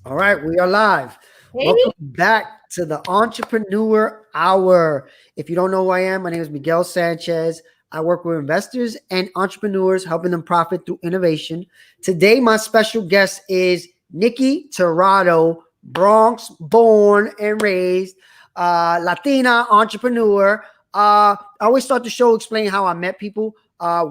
All right, we are live. Hey. Welcome back to the Entrepreneur Hour. If you don't know who I am, my name is Miguel Sanchez. I work with investors and entrepreneurs, helping them profit through innovation. Today, my special guest is Nikki Tirado, Bronx born and raised, Latina entrepreneur. I always start the show explaining how I met people.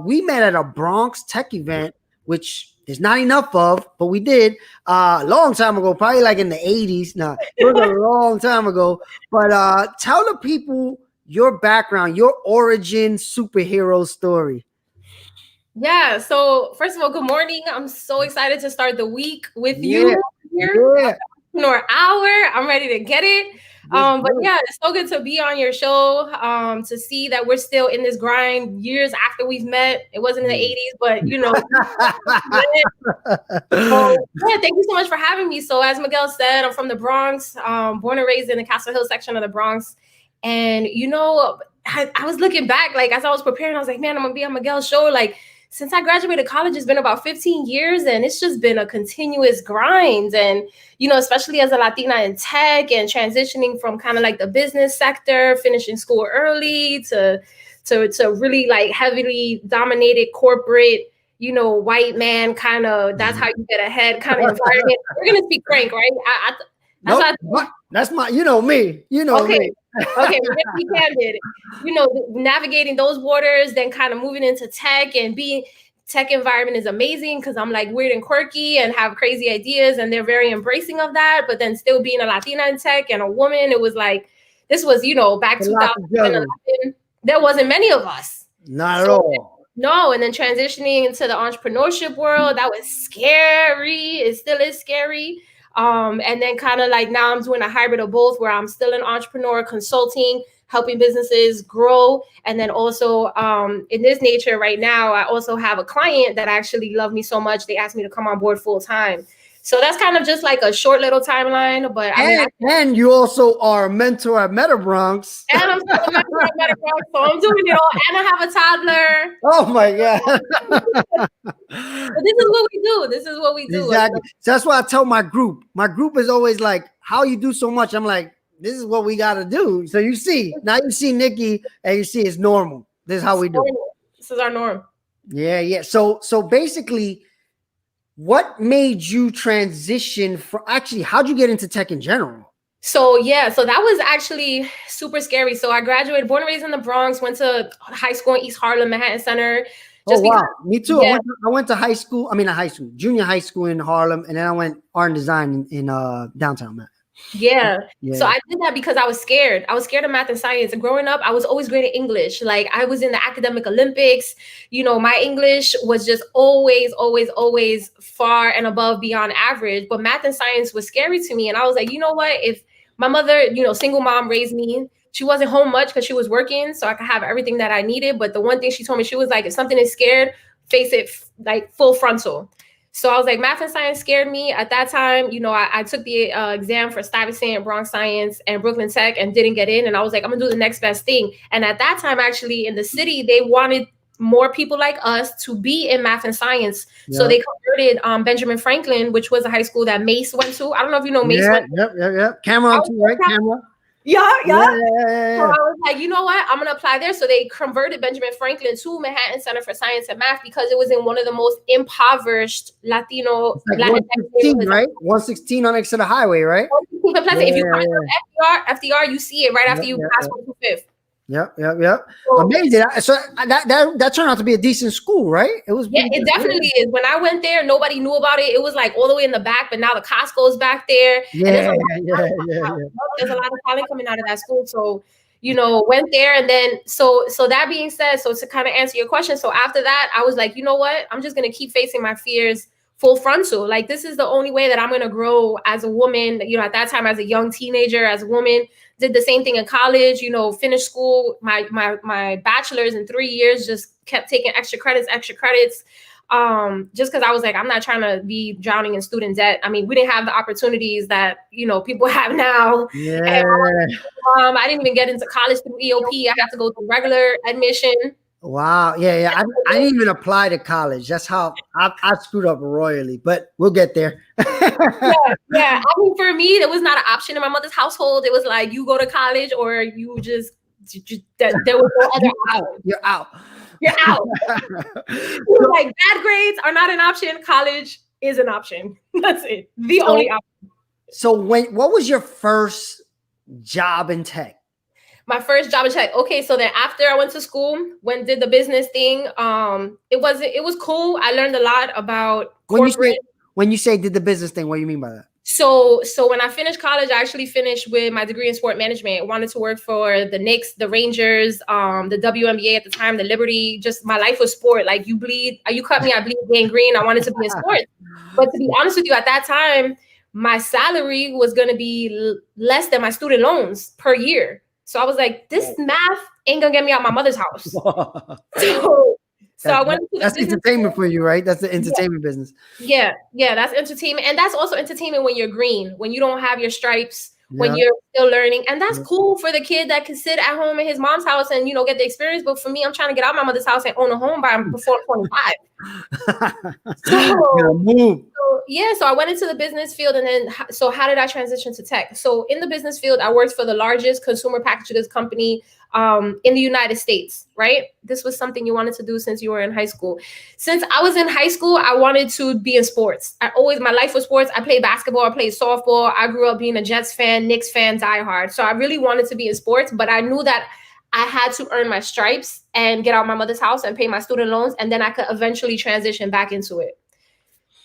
We met at a Bronx tech event, which there's not enough of, but we did a long time ago, probably like in the 80s. Now, it was a long time ago. But tell the people your background, your origin superhero story. Yeah. So first of all, good morning. I'm so excited to start the week with you here. Yeah. Entrepreneur Hour. I'm ready to get it. But yeah, it's so good to be on your show. To see that we're still in this grind years after we've met. It wasn't in the 80s, but you know. So, yeah, thank you so much for having me. So as Miguel said, I'm from the Bronx, born and raised in the Castle Hill section of the Bronx. And you know, I was looking back, like as I was preparing, I was like, man, I'm gonna be on Miguel's show. Like since I graduated college, it's been about 15 years and it's just been a continuous grind. And, you know, especially as a Latina in tech and transitioning from kind of like the business sector, finishing school early to really like heavily dominated corporate, you know, white man kind of, that's how you get ahead kind of environment. We're going to speak frank, right? That's my, you know me, okay. me. Okay, we're gonna be candid. You know, navigating those waters, then kind of moving into tech and being tech environment is amazing because I'm like weird and quirky and have crazy ideas, and they're very embracing of that. But then still being a Latina in tech and a woman, it was like this was, you know, back 2011. There wasn't many of us. Not at all. No, and then transitioning into the entrepreneurship world, that was scary. It still is scary. And then kind of like now I'm doing a hybrid of both where I'm still an entrepreneur consulting, helping businesses grow. And then also in this nature right now, I also have a client that actually loved me so much. They asked me to come on board full time. So that's kind of just like a short little timeline. But and you also are a mentor at MetaBronx. And I'm still a mentor at MetaBronx, so I'm doing it all. And I have a toddler. Oh my God. But this is what we do. This is what we do. Exactly. So that's why I tell my group. My group is always like, how you do so much? I'm like, this is what we got to do. So you see, now you see Nikki and you see it's normal. This is how we do. This is our norm. Yeah. So basically, what made you transition from how'd you get into tech in general? So that was actually super scary. So I graduated, born and raised in the Bronx, went to high school in East Harlem, Manhattan Center. Wow. Me too. Yeah. I went to high school. I mean, not high school, junior high school in Harlem. And then I went art and design in downtown Manhattan. Yeah. So I did that because I was scared. I was scared of math and science. And growing up, I was always great at English. Like I was in the academic Olympics. You know, my English was just always far and above beyond average. But math and science was scary to me. And I was like, you know what? If my mother, you know, single mom raised me, she wasn't home much because she was working. So I could have everything that I needed. But the one thing she told me, she was like, if something is scared, face it like full frontal. So I was like, math and science scared me. At that time, you know, I took the exam for Stuyvesant, Bronx Science, and Brooklyn Tech and didn't get in. And I was like, I'm gonna do the next best thing. And at that time, actually, in the city, they wanted more people like us to be in math and science. Yeah. So they converted Benjamin Franklin, which was a high school that Mace went to. I don't know if you know Mace. Yep. Cameron too, right? Cameron. Yeah. So I was like, you know what? I'm going to apply there. So they converted Benjamin Franklin to Manhattan Center for Science and Math because it was in one of the most impoverished Latino. Like 116, right? 116 on next to the highway, right? If you come to FDR, you see it right after you pass 125th. Yep. Amazing. So that turned out to be a decent school, right? It was. Yeah, it definitely is. When I went there, nobody knew about it. It was like all the way in the back, but now the Costco's back there. Yeah. There's a lot of talent coming out of that school. So, you know, went there, and then so that being said, so to kind of answer your question, so after that, I was like, you know what? I'm just gonna keep facing my fears full frontal. Like this is the only way that I'm gonna grow as a woman. You know, at that time, as a young teenager, as a woman. Did the same thing in college, you know, finished school, my bachelor's in 3 years, just kept taking extra credits. Just because I was like, I'm not trying to be drowning in student debt. I mean, we didn't have the opportunities that, you know, people have now. Yeah. I didn't even get into college through EOP. I have to go through regular admission. Wow. Yeah. I didn't even apply to college. That's how I screwed up royally, but we'll get there. Yeah. I mean, for me, it was not an option in my mother's household. It was like, you go to college or you just there was no other option. You're out. You're out. Like, bad grades are not an option. College is an option. That's it. The only option. So what was your first job in tech? My first job in tech. Okay, so then after I went to school, did the business thing. It was cool. I learned a lot about corporate. When you say did the business thing, what do you mean by that? So when I finished college, I actually finished with my degree in sport management. I wanted to work for the Knicks, the Rangers, the WNBA at the time, the Liberty. Just my life was sport. Like, you cut me, I bleed gangrene. I wanted to be in sports. But to be honest with you, at that time, my salary was going to be less than my student loans per year. So I was like, this math ain't gonna get me out my mother's house. So I went to that's entertainment for you, right? That's the entertainment business. Yeah, that's entertainment. And that's also entertainment when you're green, when you don't have your stripes, when you're still learning. And that's cool for the kid that can sit at home in his mom's house and, get the experience. But for me, I'm trying to get out my mother's house and own a home before 25. So I went into the business field. And then, so how did I transition to tech? So in the business field, I worked for the largest consumer packaged goods company in the United States, right? This was something you wanted to do since you were in high school. Since I was in high school, I wanted to be in sports. My life was sports. I played basketball, I played softball. I grew up being a Jets fan, Knicks fan, diehard. So I really wanted to be in sports, but I knew that I had to earn my stripes and get out my mother's house and pay my student loans, and then I could eventually transition back into it.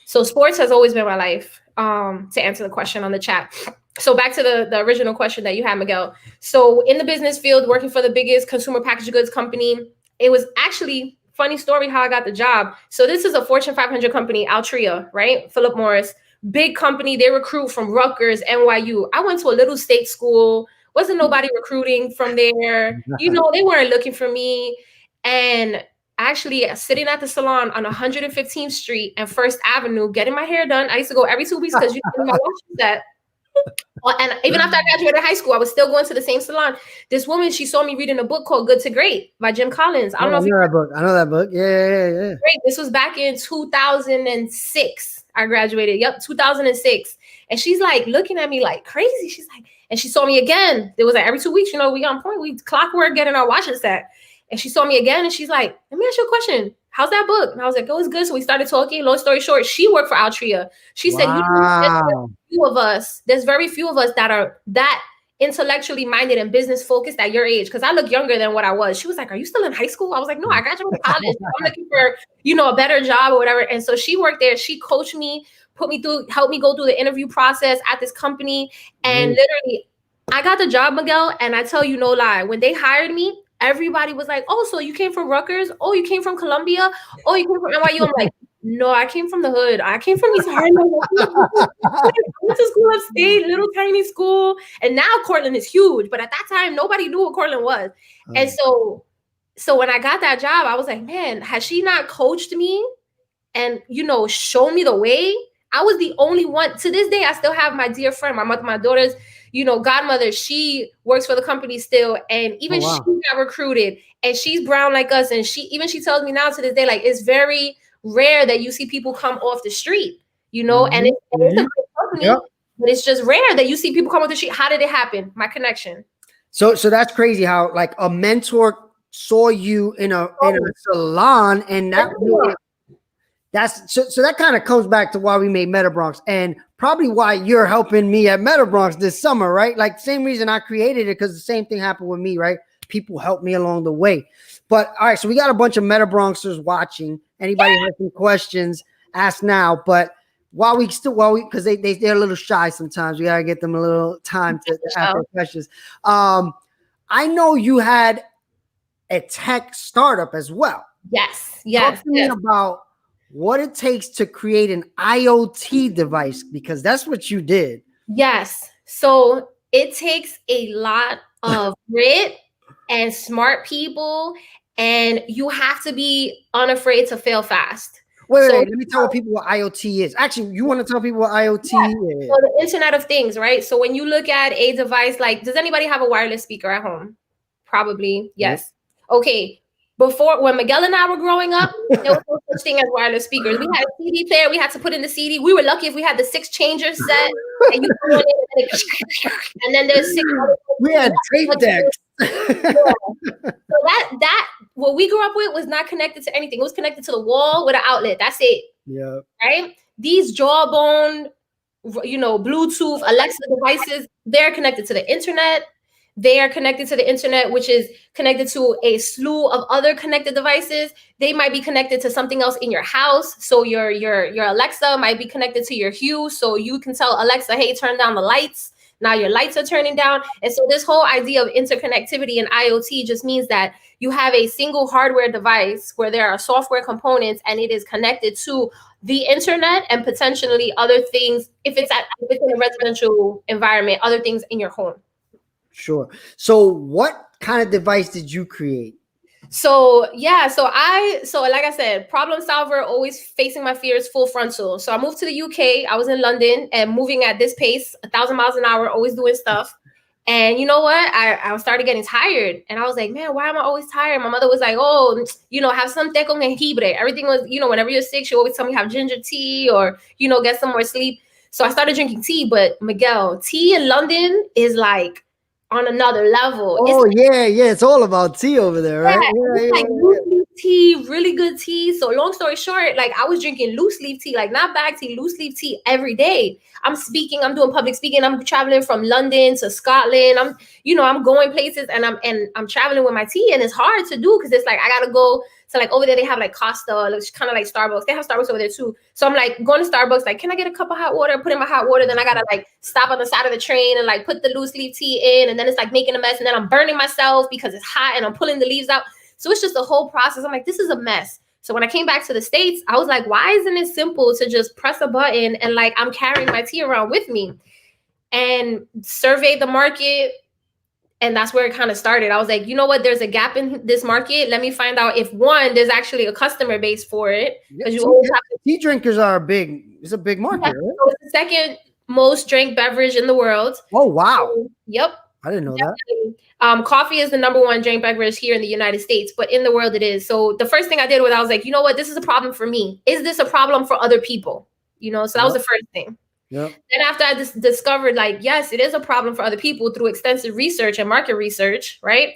So sports has always been my life, to answer the question on the chat. So back to the original question that you had, Miguel. So in the business field, working for the biggest consumer packaged goods company, it was actually, funny story how I got the job. So this is a Fortune 500 company, Altria, right? Philip Morris, big company. They recruit from Rutgers, NYU. I went to a little state school. Wasn't nobody recruiting from there. They weren't looking for me. And actually sitting at the salon on 115th Street and First Avenue, getting my hair done. I used to go every 2 weeks because my watch was set. And even after I graduated high school, I was still going to the same salon. This woman, she saw me reading a book called Good to Great by Jim Collins. I know that book. I know that book. Yeah. Great. This was back in 2006. I graduated. Yep, 2006. And she's like looking at me like crazy. She's like, and she saw me again. It was like every 2 weeks, we on point. We clockwork getting our watches set. And she saw me again and she's like, let me ask you a question. How's that book? And I was like, oh, it's good. So we started talking. Long story short, she worked for Altria. She said, there's very few of us that are that intellectually minded and business focused at your age. Because I look younger than what I was. She was like, are you still in high school? I was like, no, I graduated college. I'm looking for, a better job or whatever. And so she worked there. She coached me, helped me go through the interview process at this company. And literally, I got the job, Miguel. And I tell you no lie, when they hired me, everybody was like, oh, so you came from Rutgers? Oh, you came from Columbia? Oh, you came from NYU? I'm like, no, I came from the hood. I came from East Harlem. I went to school upstate, little tiny school. And now Cortland is huge. But at that time, nobody knew what Cortland was. And so when I got that job, I was like, man, has she not coached me and, shown me the way? I was the only one. To this day, I still have my dear friend, my daughter's, godmother. She works for the company still. And even she got recruited and she's brown like us. And she tells me now to this day, like, it's very rare that you see people come off the street, and it's a good company, but it's just rare that you see people come off the street. How did it happen? My connection. So that's crazy how like a mentor saw you in a salon and that really, so that kind of comes back to why we made MetaBronx and probably why you're helping me at MetaBronx this summer, right? Like same reason I created it because the same thing happened with me, right? People helped me along the way. But all right, so we got a bunch of MetaBronxers watching. Anybody has some questions, ask now. But because they're a little shy sometimes, we gotta get them a little time to ask their questions. I know you had a tech startup as well. Yes. Talk to me about what it takes to create an IoT device, because that's what you did. Yes. So it takes a lot of grit and smart people, and you have to be unafraid to fail fast. Wait, let me tell people what IoT is. Actually, you want to tell people what IoT is? So the Internet of Things, right? So when you look at a device, like, does anybody have a wireless speaker at home? Probably, yes. Okay. Before, when Miguel and I were growing up, there was no such thing as wireless speakers. We had a CD player. We had to put in the CD. We were lucky if we had the 6 changer set. And you put it in and then there's 6 other. We had tape decks. So that what we grew up with was not connected to anything. It was connected to the wall with an outlet. That's it. Yeah. Right? These jawbone, Bluetooth, Alexa devices, they're connected to the internet. They are connected to the internet, which is connected to a slew of other connected devices. They might be connected to something else in your house. So your Alexa might be connected to your Hue. So you can tell Alexa, hey, turn down the lights. Now your lights are turning down. And so this whole idea of interconnectivity and IoT just means that you have a single hardware device where there are software components and it is connected to the internet and potentially other things, if it's within a residential environment, other things in your home. Sure. So what kind of device did you create? So like I said, problem solver, always facing my fears full frontal. So I moved to the UK. I was in London and moving at this pace, 1,000 miles an hour, always doing stuff. And you know what? I started getting tired. And I was like, man, why am I always tired? My mother was like, oh, have some té con jengibre. Everything was, whenever you're sick, she always tell me have ginger tea or, get some more sleep. So I started drinking tea. But Miguel, tea in London is like on another level. Oh, it's all about tea over there, right? Loose leaf tea, really good tea. So long story short, like I was drinking loose leaf tea, like not bag tea, loose leaf tea every day. I'm doing public speaking. I'm traveling from London to Scotland. I'm going places and I'm traveling with my tea, and it's hard to do because it's like I gotta go. So like over there they have like Costa, it's kind of like Starbucks. They have Starbucks over there too. So I'm like going to Starbucks, like, can I get a cup of hot water? Put in my hot water. Then I gotta like stop on the side of the train and like put the loose leaf tea in, and then it's like making a mess, and then I'm burning myself because it's hot and I'm pulling the leaves out. So it's just a whole process. I'm like, this is a mess. So when I came back to the States, I was like, why isn't it simple to just press a button and like I'm carrying my tea around with me? And surveyed the market. And that's where it kind of started. I was like, you know what? There's a gap in this market. Let me find out if there's actually a customer base for it. Because tea drinkers are it's a big market, right? So it's the second most drank beverage in the world. Oh, wow. So, yep. I didn't know that. Coffee is the number 1 drank beverage here in the United States, but in the world it is. So the first thing I did was I was like, you know what? This is a problem for me. Is this a problem for other people? So that was the first thing. Yep. Then after I just discovered, like, yes, it is a problem for other people through extensive research and market research, right?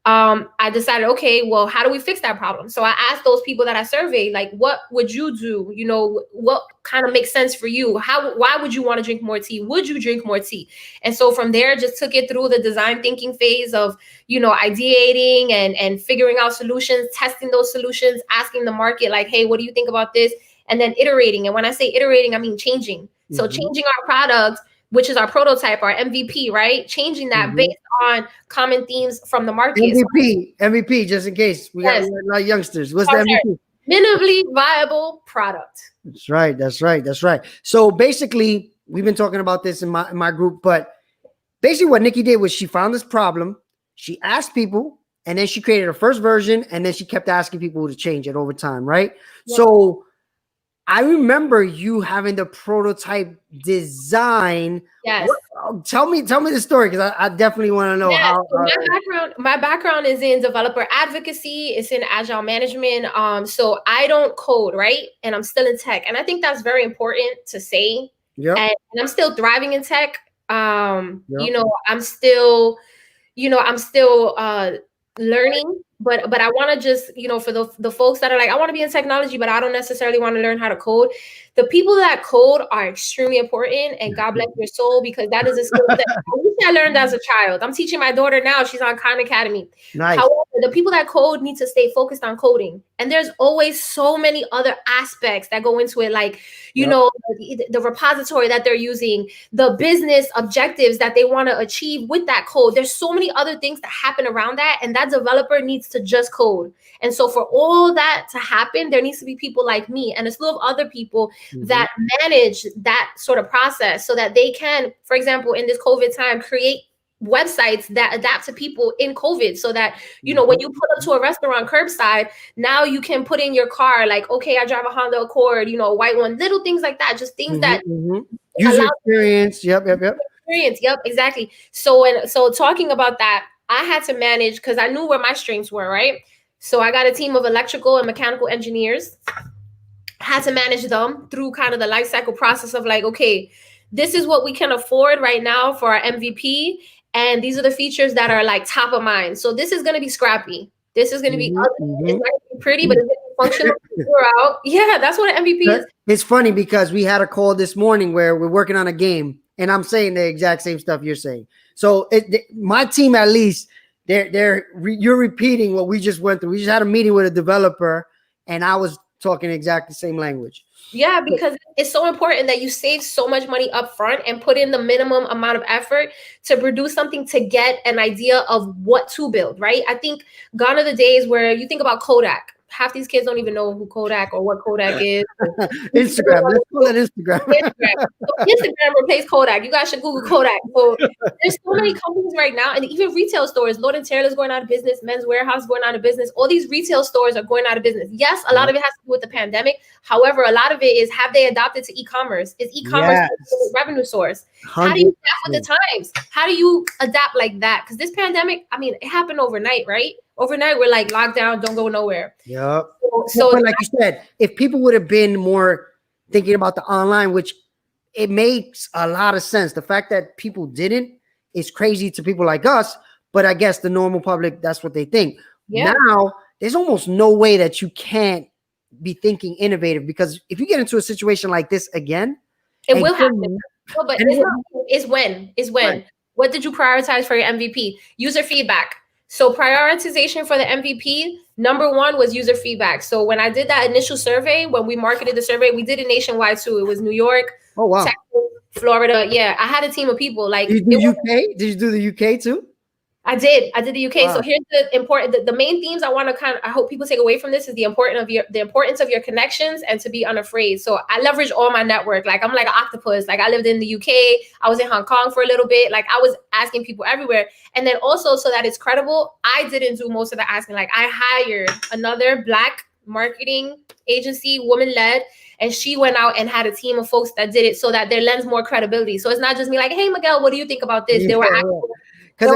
I decided, okay, well, how do we fix that problem? So I asked those people that I surveyed, like, what would you do? What kind of makes sense for you? Why would you want to drink more tea? Would you drink more tea? And so from there, just took it through the design thinking phase of, ideating and figuring out solutions, testing those solutions, asking the market, like, hey, what do you think about this? And then iterating. And when I say iterating, I mean changing. So changing our product, which is our prototype, our MVP, right? Changing that based on common themes from the market. MVP, just in case. We got a lot of youngsters. What's the MVP? Minimally viable product. That's right. So basically, we've been talking about this in my group, but basically what Nikki did was she found this problem, she asked people, and then she created her first version, and then she kept asking people to change it over time, right? Yep. So I remember you having the prototype design. Yes. Tell me the story, because I definitely want to know how. My background is in developer advocacy. It's in agile management. So I don't code, right? And I'm still in tech, and I think that's very important to say. Yeah. And I'm still thriving in tech. I'm still learning. But I want to just, for the folks that are like, I want to be in technology, but I don't necessarily want to learn how to code. The people that code are extremely important, and God bless your soul, because that is a skill that I wish I learned as a child. I'm teaching my daughter now. She's on Khan Academy. Nice. However, the people that code need to stay focused on coding. And there's always so many other aspects that go into it, like, the repository that they're using, the business objectives that they want to achieve with that code. There's so many other things that happen around that, and that developer needs to just code. And so for all that to happen, there needs to be people like me and a slew of other people that manage that sort of process, so that they can, for example, in this COVID time, create websites that adapt to people in COVID, so that, when you pull up to a restaurant curbside, now you can put in your car, like, okay, I drive a Honda Accord, a white one, little things like that, just things that user experience. Yep. Experience. Yep, exactly. So talking about that, I had to manage, because I knew where my strengths were, right? So I got a team of electrical and mechanical engineers. Had to manage them through kind of the life cycle process of like, okay, this is what we can afford right now for our MVP. And these are the features that are like top of mind. So this is going to be scrappy. This is going to be ugly. It's not going to be pretty, but it's going to be functional. We're out. Yeah, that's what an MVP is. It's funny because we had a call this morning where we're working on a game, and I'm saying the exact same stuff you're saying. So my team, at least, you're repeating what we just went through. We just had a meeting with a developer, and I was talking exactly the same language. Yeah, because it's so important that you save so much money up front and put in the minimum amount of effort to produce something to get an idea of what to build, right? I think gone are the days where you think about Kodak. Half these kids don't even know who Kodak or what Kodak is. Instagram. Let's call it Instagram. So Instagram replaced Kodak. You guys should Google Kodak. So there's so many companies right now, and even retail stores. Lord & Taylor's going out of business. Men's Warehouse going out of business. All these retail stores are going out of business. Yes, a lot of it has to do with the pandemic. However, a lot of it is, have they adopted to e-commerce? Is e-commerce a revenue source? 100%. How do you adapt with the times? How do you adapt like that? Because this pandemic, I mean, it happened overnight, right? Overnight, we're like locked down, don't go nowhere. Yep. So like you said, if people would have been more thinking about the online, which it makes a lot of sense. The fact that people didn't is crazy to people like us, but I guess the normal public, that's what they think. Yeah. Now, there's almost no way that you can't be thinking innovative, because if you get into a situation like this again, it will happen. No, but it's when. Right. What did you prioritize for your MVP? User feedback. So prioritization for the MVP, number one was user feedback. So when I did that initial survey, when we marketed the survey, we did it nationwide too. It was New York, Texas, Florida. Yeah, I had a team of people. Like, did you do UK? Did you do the UK too? I did the UK. Wow. So here's the important, the main themes I want to I hope people take away from this is the importance of your connections and to be unafraid. So I leverage all my network. Like, I'm like an octopus. Like, I lived in the UK. I was in Hong Kong for a little bit. Like, I was asking people everywhere. And then also, so that it's credible, I didn't do most of the asking. Like, I hired another Black marketing agency, woman-led, and she went out and had a team of folks that did it so that there lends more credibility. So it's not just me like, hey, Miguel, what do you think about this? There were actual. Because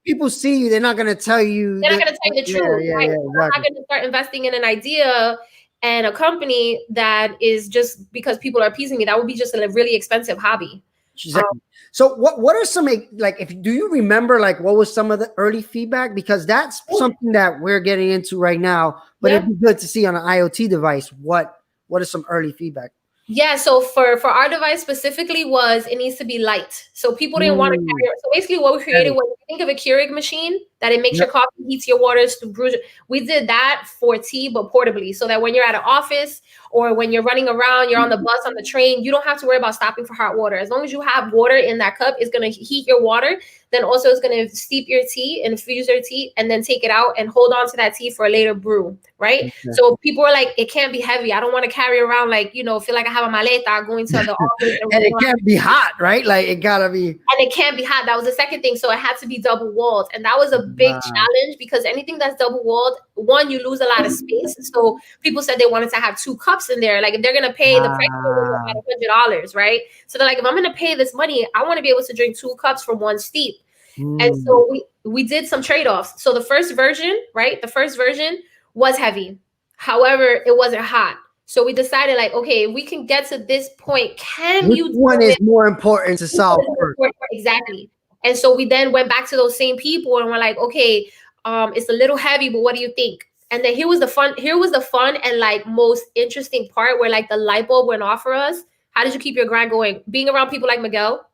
people see you, they're not going to tell you. They're not going to tell you the truth. Right? Exactly. They're not going to start investing in an idea and a company that is just because people are appeasing me. That would be just a really expensive hobby. Exactly. So what are some, like, do you remember, like, what was some of the early feedback? Because that's something that we're getting into right now, but it'd be good to see on an IoT device. What is some early feedback? Yeah, so for our device specifically was it needs to be light. So people didn't want to carry it. So basically what we created was, think of a Keurig machine that it makes your coffee, heats your waters to brew. We did that for tea, but portably, so that when you're at an office or when you're running around, you're on the bus, on the train, you don't have to worry about stopping for hot water. As long as you have water in that cup, it's going to heat your water. Then also it's going to steep your tea, infuse your tea, and then take it out and hold on to that tea for a later brew, right? Okay. So people are like, it can't be heavy. I don't want to carry around, like, feel like I have a maleta going to the office. And it can't be hot, right? Like, it gotta be. And it can't be hot. That was the second thing. So it had to be double walled. And that was a big challenge, because anything that's double walled, one, you lose a lot of space. So people said they wanted to have 2 cups in there. Like, if they're going to pay the price of $100, right? So they're like, if I'm going to pay this money, I want to be able to drink 2 cups from one steep. And so we did some trade-offs. So the first version, right? The first version was heavy. However, it wasn't hot. So we decided, like, okay, we can get to this point. Which one is more important to solve first? Exactly. And so we then went back to those same people and we're like, okay, it's a little heavy, but what do you think? And then here was the fun and like most interesting part where like the light bulb went off for us. How did you keep your grind going? Being around people like Miguel.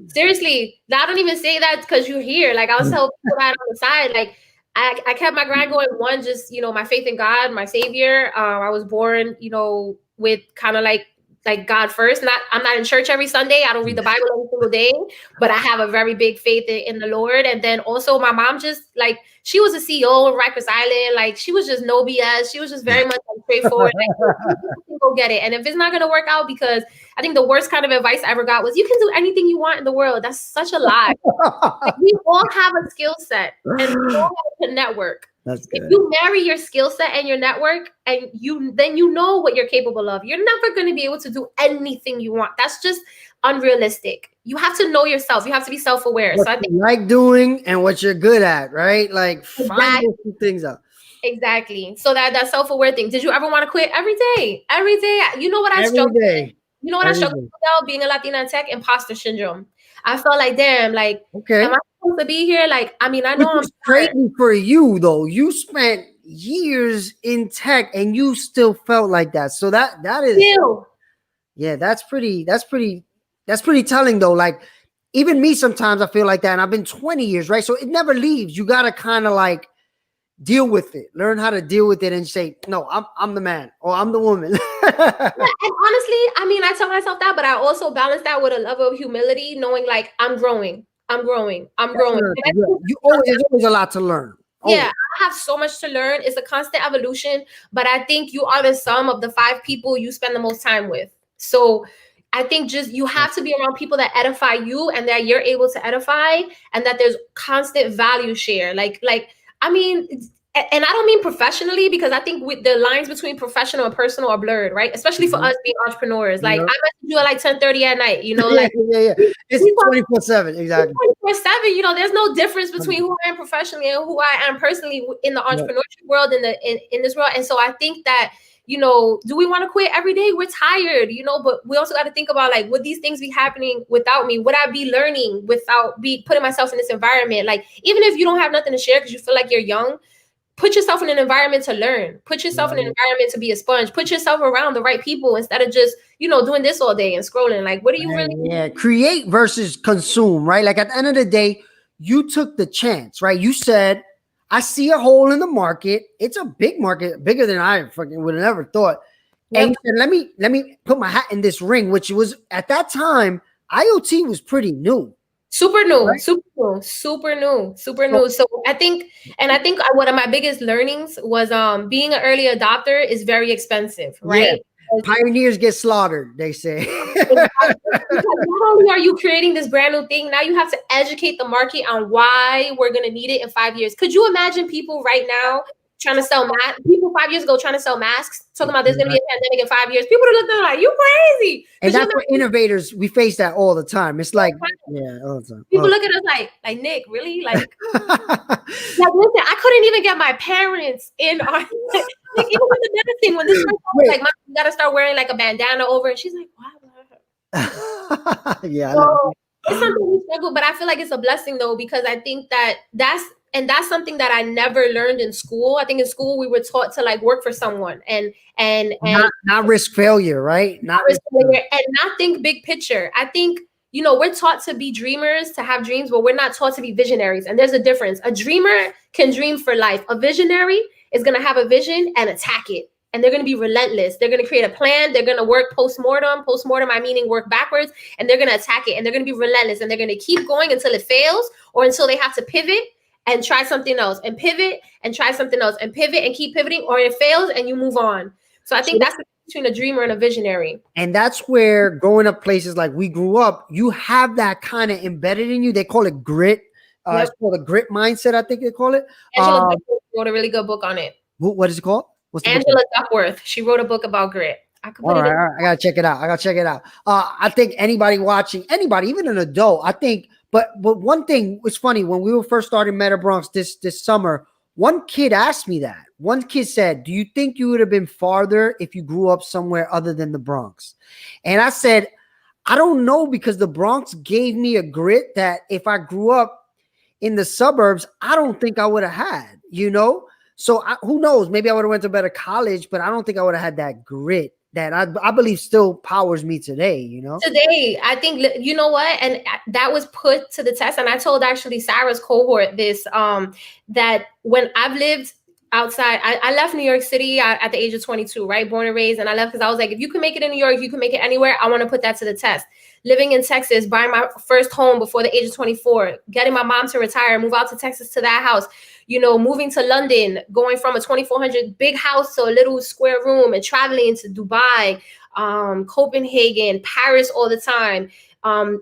Seriously, I don't even say that because you're here. Like, I was telling people that on the side, like, I kept my grind going. One, just, my faith in God, my savior. I was born, with kind of like God first. I'm not in church every Sunday. I don't read the Bible every single day, but I have a very big faith in the Lord. And then also my mom, just like, she was a CEO in Rikers Island. Like, she was just no BS. She was just very much straightforward. Like, go get it. And if it's not going to work out, because I think the worst kind of advice I ever got was, you can do anything you want in the world. That's such a lie. Like, we all have a skill set and we all have a network. That's good. If you marry your skill set and your network, and then you know what you're capable of, you're never going to be able to do anything you want. That's just unrealistic. you have to know yourself. You have to be self-aware. What so I think you like doing and what you're good at, right? Like find those two things out. Exactly. So that self-aware thing. Did you ever want to quit? Every day. Every day. You know what I struggle with? You know what I struggle with now, being a Latina in tech? Imposter syndrome. I felt like, damn, like, am I supposed to be here? Like, I mean, I know I'm crazy for you though. You spent years in tech and you still felt like that. So that is yeah, that's pretty telling though. Like even me, sometimes I feel like that, and I've been 20 years, right? So it never leaves. You gotta kind of like deal with it, learn how to deal with it, and say, no, I'm the man or I'm the woman. Yeah, and honestly, I mean, I tell myself that, but I also balance that with a level of humility, knowing like I'm growing. There's always a lot to learn. Yeah, I have so much to learn. It's a constant evolution, but I think you are the sum of the 5 people you spend the most time with. So I think just you have to be around people that edify you and that you're able to edify, and that there's constant value share. Like I mean, and I don't mean professionally, because I think with the lines between professional and personal are blurred, right? Especially for us being entrepreneurs. Like I message you at like 10:30 at night, you know, like it's 24/7, exactly. 24/7, you know, there's no difference between who I am professionally and who I am personally in the entrepreneurship world, in this world. And so I think that, you know, do we want to quit every day? We're tired, you know, but we also got to think about like, would these things be happening without me? Would I be learning without putting myself in this environment? Like, even if you don't have nothing to share because you feel like you're young, put yourself in an environment to learn. Put yourself in an environment to be a sponge. Put yourself around the right people instead of just, you know, doing this all day and scrolling. Like, what do you really? Yeah, create versus consume, right? Like at the end of the day, you took the chance, right? You said, I see a hole in the market. It's a big market, bigger than I fucking would have ever thought. And you said, let me put my hat in this ring, which was at that time, IoT was pretty new. Super new, right? super new. So I think one of my biggest learnings was being an early adopter is very expensive, right? Yeah. Pioneers get slaughtered, they say. Not only are you creating this brand new thing, now you have to educate the market on why we're going to need it in 5 years. Could you imagine people right now trying to sell masks? People 5 years ago trying to sell masks, talking about there's going to be a pandemic in 5 years. People are looking like, you crazy. And that's what innovators, we face that all the time. It's like, all the time. People look at us like, Nick, really? Like, like, listen, I couldn't even get my parents in our, like, even with the medicine, when this was like, Mom, you got to start wearing like a bandana over. And she's like, wow. Yeah. So it's something we struggle, but I feel like it's a blessing though, because I think that's something that I never learned in school. I think in school we were taught to like work for someone and not risk failure, right? Not risk failure and not think big picture. I think, you know, we're taught to be dreamers, to have dreams, but we're not taught to be visionaries. And there's a difference. A dreamer can dream for life. A visionary is going to have a vision and attack it. And they're going to be relentless. They're going to create a plan. They're going to work post-mortem. Post-mortem, I meaning work backwards. And they're going to attack it. And they're going to be relentless. And they're going to keep going until it fails or until they have to pivot and try something else and pivot and try something else and pivot and keep pivoting, or it fails and you move on. So I think that's the difference between a dreamer and a visionary. And that's where growing up places like we grew up, you have that kind of embedded in you. They call it grit. It's called a grit mindset, I think they call it. Angela Duckworth wrote a really good book on it. What is it called? Angela Duckworth. She wrote a book about grit. I gotta check it out. I think anybody watching, even an adult, I think. But one thing was funny when we were first starting MetaBronx this summer. One kid asked me that. One kid said, "Do you think you would have been farther if you grew up somewhere other than the Bronx?" And I said, "I don't know, because the Bronx gave me a grit that if I grew up in the suburbs, I don't think I would have had. You know." So who knows? Maybe I would have went to a better college, but I don't think I would have had that grit that I believe still powers me today, you know? Today, I think, you know what? And that was put to the test. And I told actually Sarah's cohort this, that when I've lived outside, I left New York City at the age of 22, right? Born and raised. And I left because I was like, if you can make it in New York, you can make it anywhere. I want to put that to the test. Living in Texas, buying my first home before the age of 24, getting my mom to retire, move out to Texas to that house, you know, moving to London, going from a 2,400 big house to a little square room, and traveling to Dubai, Copenhagen, Paris all the time,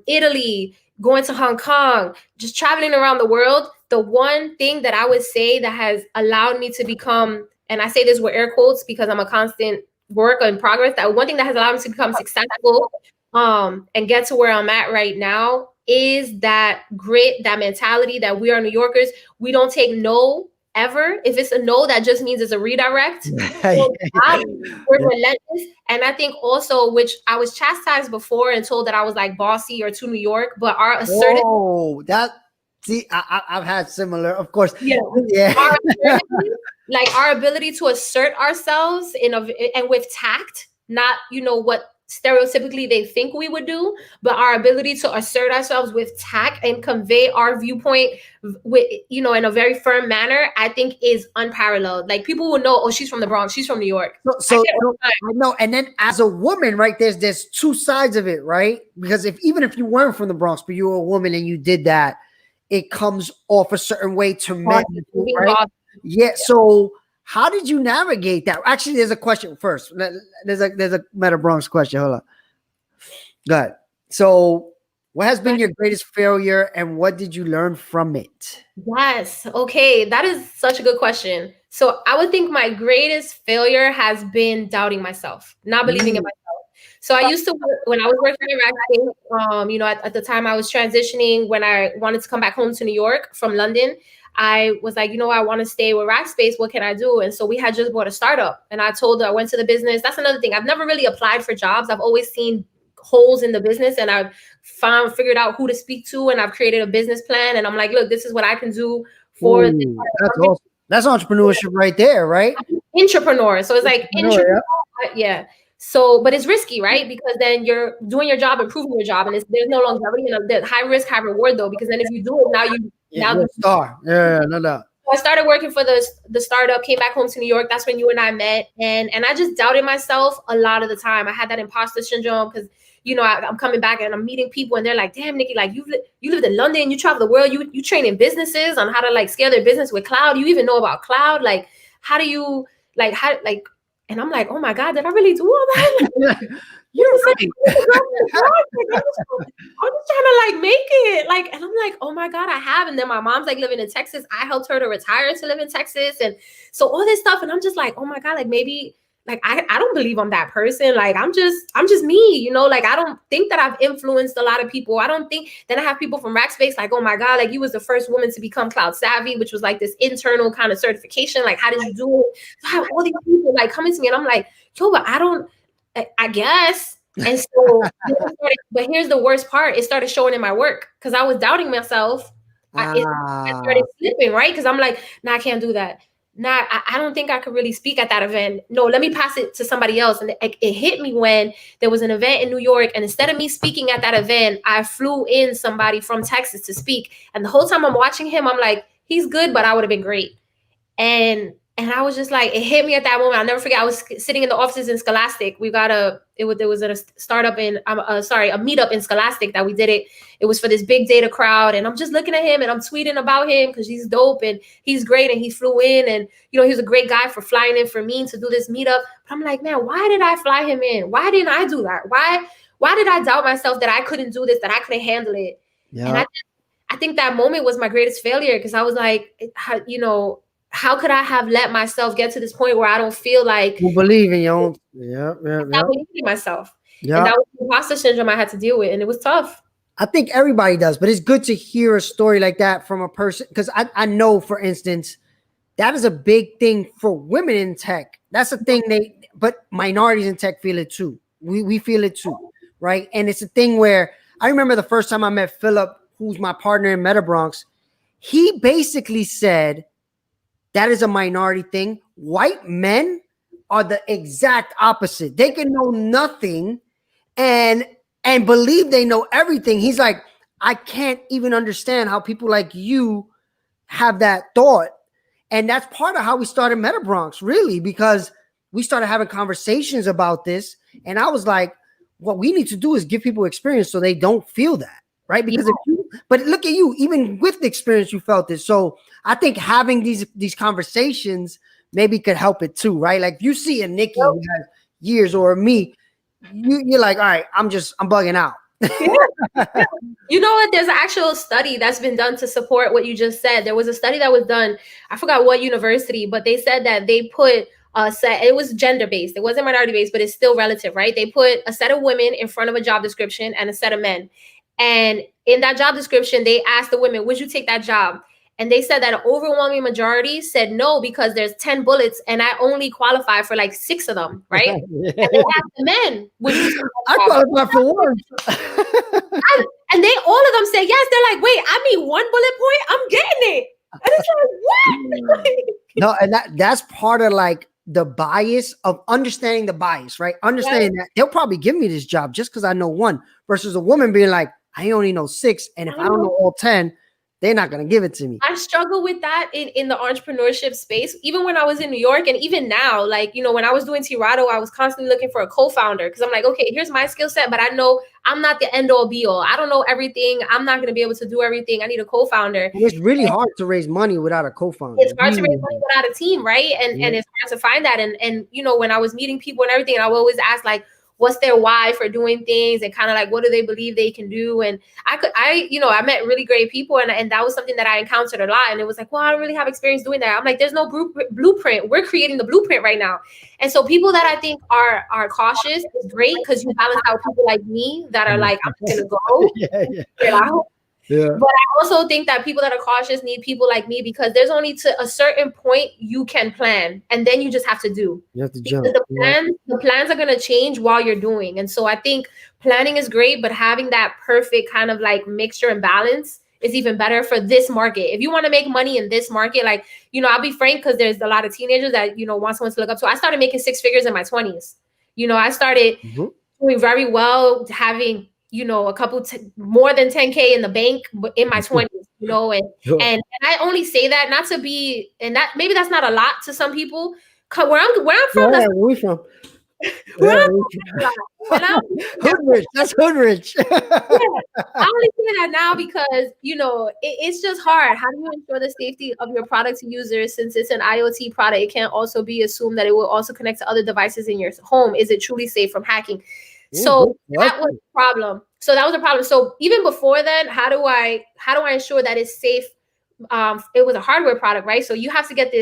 Italy, going to Hong Kong, just traveling around the world. The one thing that I would say that has allowed me to become, and I say this with air quotes because I'm a constant work in progress, that one thing that has allowed me to become successful and get to where I'm at right now is that grit, that mentality that we are New Yorkers. We don't take no ever. If it's a no, that just means it's a redirect. We're relentless. And I think also, which I was chastised before and told that I was like bossy or too New York, but our assertive. Oh, I've had similar, of course. Yeah. Like our ability to assert ourselves and with tact, not, what stereotypically they think we would do, but our ability to assert ourselves with tact and convey our viewpoint with, in a very firm manner, I think is unparalleled. Like people will know, oh, she's from the Bronx, she's from New York. So I know. And then as a woman, right, there's two sides of it, right? Because even if you weren't from the Bronx, but you were a woman and you did that, it comes off a certain way to men, right? Yeah. So how did you navigate that? Actually, there's a question first. There's a MetaBronx question. Hold on. Go ahead. So what has been your greatest failure and what did you learn from it? Yes. Okay. That is such a good question. So I would think my greatest failure has been doubting myself, not believing in myself. So I used to work, when I was working at Rackspace, at the time I was transitioning when I wanted to come back home to New York from London. I was like, I want to stay with Rackspace. What can I do? And so we had just bought a startup and I told her, I went to the business. That's another thing. I've never really applied for jobs. I've always seen holes in the business and I've figured out who to speak to. And I've created a business plan. And I'm like, look, this is what I can do for. That's awesome. That's entrepreneurship right there, right? Entrepreneur. So it's like, yeah. So, but it's risky, right? Because then you're doing your job, improving your job, and there's no longevity and there's high risk, high reward though. Because then if you do it now, star. Yeah, no doubt. So I started working for the startup. Came back home to New York. That's when you and I met, and I just doubted myself a lot of the time. I had that imposter syndrome because I'm coming back and I'm meeting people, and they're like, "Damn, Nikki, like you lived in London, you travel the world, you train in businesses on how to like scale their business with cloud. You even know about cloud. Like, how do you And I'm like, oh my God, did I really do all that? You're right. I'm just trying to like make it. And I'm like, oh my God, I have. And then my mom's like living in Texas. I helped her to retire to live in Texas. And so all this stuff. And I'm just like, oh my God, like maybe I don't believe I'm that person. Like I'm just me, I don't think that I've influenced a lot of people. I don't think. Then I have people from Rackspace like, oh my God, like you was the first woman to become cloud savvy, which was like this internal kind of certification. Like, how did you do it? So I have all these people like coming to me and I'm like, yo, but I guess. And so, but here's the worst part. It started showing in my work because I was doubting myself. I started slipping, right? Because I'm like, nah, I can't do that. Nah, I don't think I could really speak at that event. No, let me pass it to somebody else. And it hit me when there was an event in New York. And instead of me speaking at that event, I flew in somebody from Texas to speak. And the whole time I'm watching him, I'm like, he's good, but I would have been great. And I was just like, it hit me at that moment. I'll never forget. I was sitting in the offices in Scholastic. There was a startup a meetup in Scholastic that we did it. It was for this big data crowd. And I'm just looking at him and I'm tweeting about him because he's dope and he's great. And he flew in and, he was a great guy for flying in for me to do this meetup. But I'm like, man, why did I fly him in? Why didn't I do that? Why did I doubt myself that I couldn't do this, that I couldn't handle it? Yeah. And I think that moment was my greatest failure because I was like, how could I have let myself get to this point where I don't feel like you believe in your own? I believe in myself. Yeah. And that was the imposter syndrome I had to deal with, and it was tough. I think everybody does, but it's good to hear a story like that from a person because I know, for instance, that is a big thing for women in tech. That's a thing but minorities in tech feel it too. We feel it too, right? And it's a thing where I remember the first time I met Philip, who's my partner in MetaBronx. He basically said, that is a minority thing. White men are the exact opposite. They can know nothing and believe they know everything. He's like, I can't even understand how people like you have that thought. And that's part of how we started MetaBronx, really, because we started having conversations about this. And I was like, what we need to do is give people experience so they don't feel that. Right. Because but look at you, even with the experience, you felt this. So I think having these conversations maybe could help it too. Right. Like if you see a Nikki who has years or me, you're like, all right, I'm bugging out. Yeah. You know what? There's an actual study that's been done to support what you just said. There was a study that was done. I forgot what university, but they said that they put a set. It was gender based. It wasn't minority based, but it's still relative, right? They put a set of women in front of a job description and a set of men. And in that job description, they asked the women, would you take that job? And they said that an overwhelming majority said no, because there's 10 bullets and I only qualify for like 6 of them, right? And they asked the men, would you take that job? I qualify for one. And they all of them said yes. They're like, wait, I mean 1 bullet point? I'm getting it. And it's like, what? No, and that's part of like the bias of understanding the bias, right? Understanding that they'll probably give me this job just because I know 1, versus a woman being like, I only know 6, and if I don't know all 10, they're not going to give it to me. I struggle with that in the entrepreneurship space, even when I was in New York, and even now, like, you know, when I was doing Tirado, I was constantly looking for a co-founder, because I'm like, okay, here's my skill set, but I know I'm not the end all be all. I don't know everything. I'm not going to be able to do everything. I need a co-founder. It's really hard to raise money without a co-founder. It's hard to raise money without a team, right? And it's hard to find that. And you know, when I was meeting people and everything, I would always ask, like, what's their why for doing things, and kind of like, what do they believe they can do? And I met really great people, and that was something that I encountered a lot. And it was like, well, I don't really have experience doing that. I'm like, there's no blueprint. We're creating the blueprint right now. And so people that I think are cautious is great, because you balance out people like me that are like, I'm just gonna go. Yeah. But I also think that people that are cautious need people like me, because there's only to a certain point you can plan, and then you just have to do. You have to jump. The plans are going to change while you're doing. And so I think planning is great, but having that perfect kind of like mixture and balance is even better for this market. If you want to make money in this market, like, you know, I'll be frank, because there's a lot of teenagers that, you know, want someone to look up to. I started making 6 figures in my 20s. You know, I started doing very well, having, you know, more than 10K in the bank in my 20s, you know, and I only say that not to be, and that maybe that's not a lot to some people. Where I'm from, where we from? Hoodrich, that's Hoodrich. I only say that now because, you know, it's just hard. How do you ensure the safety of your product to users, since it's an IoT product? It can't also be assumed that it will also connect to other devices in your home. Is it truly safe from hacking? So that was a problem. So even before then, how do I ensure that it's safe? It was a hardware product, right? So you have to get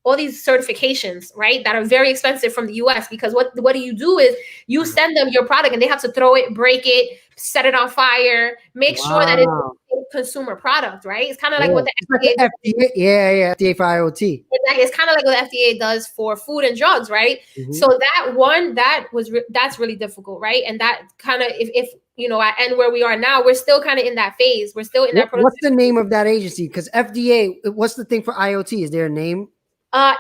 all these certifications, right, that are very expensive from the US, because what do you do is you send them your product and they have to throw it, break it, set it on fire, make sure that it's a consumer product, right? It's kind of like what the FDA, FDA for IoT. Exactly. It's kind of like what the FDA does for food and drugs, right? So that's really difficult, right? And that kind of, if you know, at end where we are now, we're still kind of in that phase. We're still in that. What's the name of that agency? Because FDA, what's the thing for IoT? Is there a name?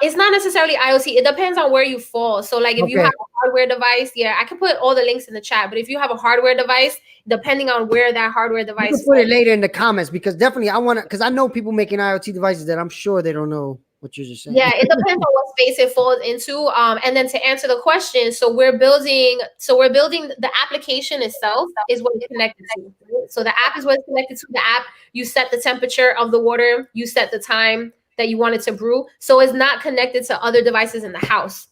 It's not necessarily IoT. It depends on where you fall. So like if you have a hardware device, I can put all the links in the chat. But if you have a hardware device, depending on where that hardware device is. Put it later in the comments, because definitely I want to, because I know people making IoT devices that I'm sure they don't know what you're just saying. Yeah, it depends on what space it falls into. And then to answer the question, so we're building the application itself is what it's connected to. Right? So the app is what it's connected to. The app, you set the temperature of the water, you set the time that you want it to brew. So it's not connected to other devices in the house.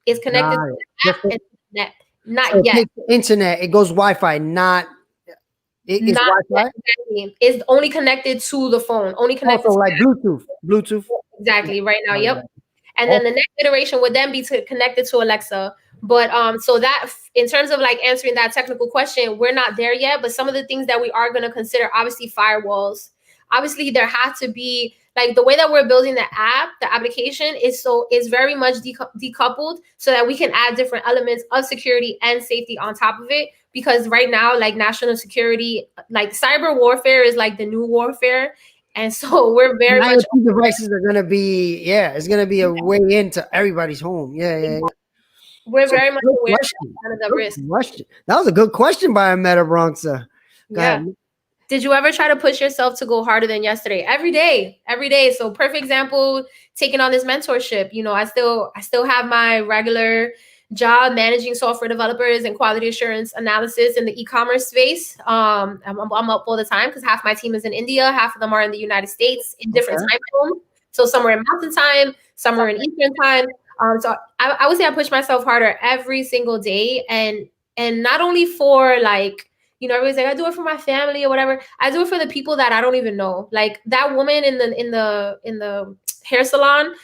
It's connected to the app and internet. Not yet. Internet, it goes Wi-Fi, not Wi-Fi. Exactly. It's only connected to the phone. Only connected to like Bluetooth. Exactly. Right now. Yep. And then the next iteration would then be to connect it to Alexa. But so that in terms of like answering that technical question, we're not there yet. But some of the things that we are going to consider, obviously firewalls. Obviously, there has to be, like, the way that we're building the application is very much decoupled, so that we can add different elements of security and safety on top of it. Because right now, like, national security, like cyber warfare is like the new warfare. And so we're very much devices are going to be, it's going to be a way into everybody's home. We're very much aware of the risk. That was a good question by a MetaBronx. Yeah. Did you ever try to push yourself to go harder than yesterday? Every day. So perfect example, taking on this mentorship. You know, I still have my regular job managing software developers and quality assurance analysis in the e-commerce space. I'm up all the time because half my team is in India, half of them are in the United States in different time zones. So some are in Mountain Time, some are in Eastern Time. So I would say I push myself harder every single day, and not only for, like, you know, everybody's like, I do it for my family or whatever. I do it for the people that I don't even know. Like that woman in the hair salon,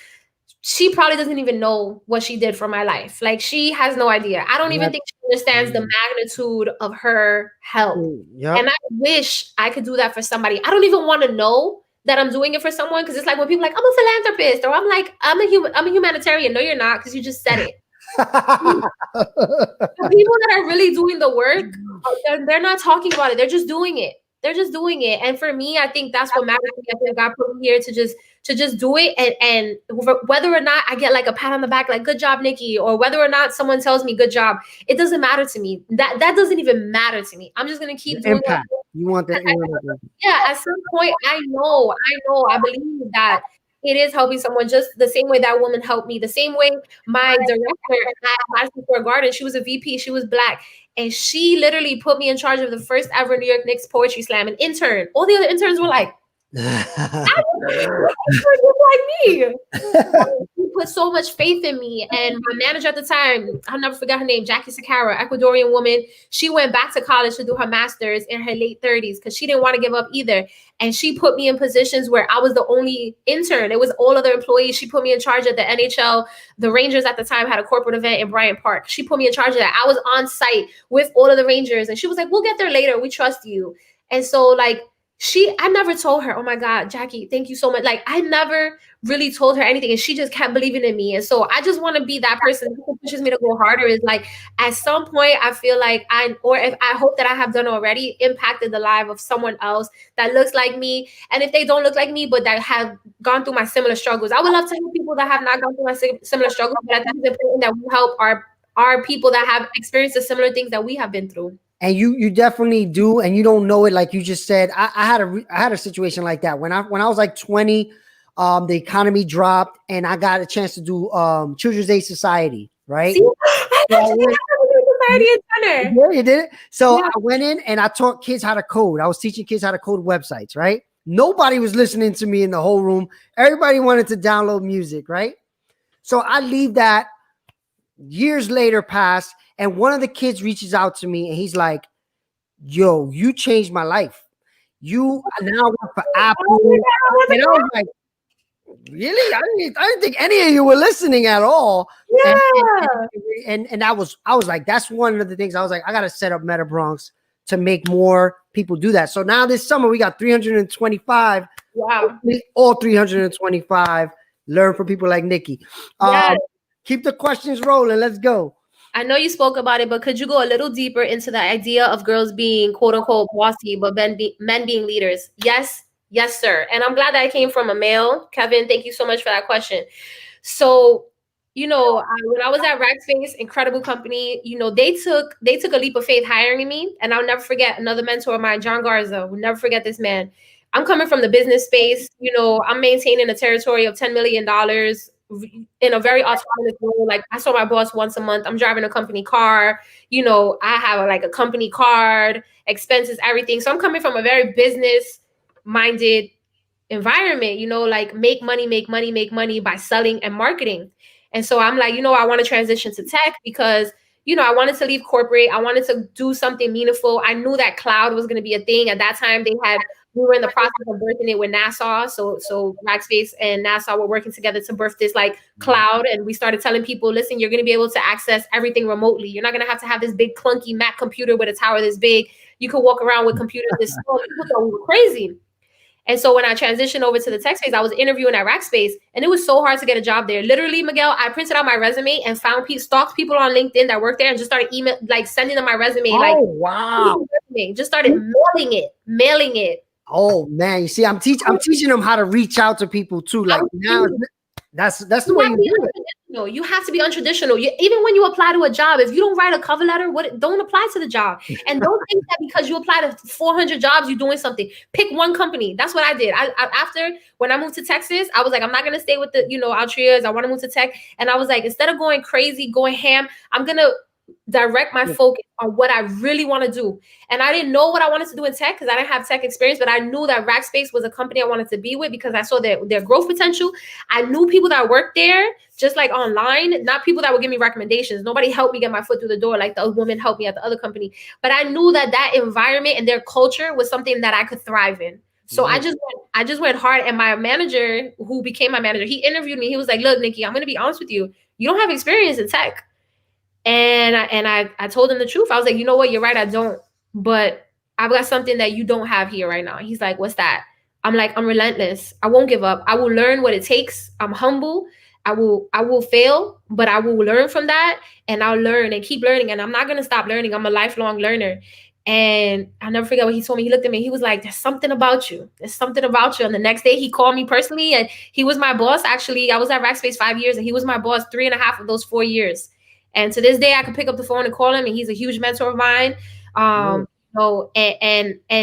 she probably doesn't even know what she did for my life. Like, she has no idea. I don't even think she understands the magnitude of her help. Yep. And I wish I could do that for somebody. I don't even want to know that I'm doing it for someone, because it's like when people are like, I'm a philanthropist, or I'm like, I'm a humanitarian. No, you're not, because you just said it. The people that are really doing the work, they're not talking about it. They're just doing it. They're just doing it. And for me, I think that's what matters. I think God put me here to just do it. And whether or not I get like a pat on the back, like, good job, Nikki, or whether or not someone tells me good job, it doesn't matter to me. That doesn't even matter to me. I'm just gonna keep doing it. You want that? Yeah, at some point, I believe that it is helping someone, just the same way that woman helped me, the same way my director at Madison Square Garden, she was a VP, she was Black, and she literally put me in charge of the first ever New York Knicks Poetry Slam, an intern. All the other interns were like, like me. She put so much faith in me. And my manager at the time, I'll never forget her name, Jackie Sakara, Ecuadorian woman. She went back to college to do her master's in her late 30s because she didn't want to give up either. And she put me in positions where I was the only intern. It was all other employees. She put me in charge of the NHL. The Rangers at the time had a corporate event in Bryant Park. She put me in charge of that. I was on site with all of the Rangers. And she was like, we'll get there later. We trust you. And so, like, I never told her, oh my God, Jackie, thank you so much. Like, I never really told her anything, and she just kept believing in me. And so I just want to be that person who pushes me to go harder. Is like, at some point, I feel like if I hope that I have done already, impacted the life of someone else that looks like me. And if they don't look like me, but that have gone through my similar struggles, I would love to help people that have not gone through my similar struggles. But I think it's important that we help our people that have experienced the similar things that we have been through. And you definitely do, and you don't know it. Like you just said, I had a situation like that when I was like 20. The economy dropped, and I got a chance to do Children's Aid Society, right? See? Society at yeah, you did it. So I went in and I taught kids how to code. I was teaching kids how to code websites, right? Nobody was listening to me in the whole room. Everybody wanted to download music, right? So I leave that. Years later pass, and one of the kids reaches out to me, and he's like, yo, you changed my life. You now work for Apple. And I was like, really? I didn't think any of you were listening at all. Yeah. And I was like, that's one of the things I was like, I got to set up MetaBronx to make more people do that. So now this summer we got 325. Wow. All 325 learn from people like Nikki. Keep the questions rolling. Let's go. I know you spoke about it, but could you go a little deeper into the idea of girls being quote unquote bossy, but men being leaders? Yes, sir. And I'm glad that I came from a male. Kevin, thank you so much for that question. So, when I was at Rackspace, incredible company, they took a leap of faith hiring me. And I'll never forget another mentor of mine, John Garza. Will never forget this man. I'm coming from the business space. I'm maintaining a territory of $10 million. In a very autonomous role. Like, I saw my boss once a month. I'm driving a company car. I have a company card, expenses, everything. So I'm coming from a very business minded environment, like make money by selling and marketing. And so I'm like, I want to transition to tech because, I wanted to leave corporate. I wanted to do something meaningful. I knew that cloud was going to be a thing. At that time, we were in the process of birthing it with NASA. So Rackspace and NASA were working together to birth this cloud. And we started telling people, listen, you're going to be able to access everything remotely. You're not going to have this big clunky Mac computer with a tower this big. You could walk around with computers this small. People thought we were crazy. And so when I transitioned over to the tech space, I was interviewing at Rackspace, and it was so hard to get a job there. Literally, Miguel, I printed out my resume and stalked people on LinkedIn that worked there and just started sending them my resume. Oh, wow. Just started mailing it. Oh man, you see, I'm teaching them how to reach out to people too. Like now, that's the way you do it. You have to be untraditional. Even when you apply to a job, if you don't write a cover letter, don't apply to the job. And don't think that because you apply to 400 jobs, you're doing something. Pick one company. That's what I did. After when I moved to Texas, I was like, I'm not gonna stay with the Altrias. I want to move to tech. And I was like, instead of going crazy, going ham, I'm gonna direct my focus on what I really want to do. And I didn't know what I wanted to do in tech because I didn't have tech experience, but I knew that Rackspace was a company I wanted to be with because I saw their growth potential. I knew people that worked there, just like online, not people that would give me recommendations. Nobody helped me get my foot through the door like the woman helped me at the other company. But I knew that environment and their culture was something that I could thrive in. So I just went I just went hard. And my manager, who became my manager, he interviewed me. He was like, look, Nikki, I'm going to be honest with you. You don't have experience in tech. And I told him the truth. I was like, you know what? You're right. I don't. But I've got something that you don't have here right now. He's like, what's that? I'm like, I'm relentless. I won't give up. I will learn what it takes. I'm humble. I will fail, but I will learn from that, and I'll learn and keep learning. And I'm not going to stop learning. I'm a lifelong learner. And I'll never forget what he told me. He looked at me. He was like, there's something about you. There's something about you. And the next day he called me personally, and he was my boss. Actually, I was at Rackspace 5 years, and he was my boss 3.5 of those 4 years. And to this day, I can pick up the phone and call him, and he's a huge mentor of mine. And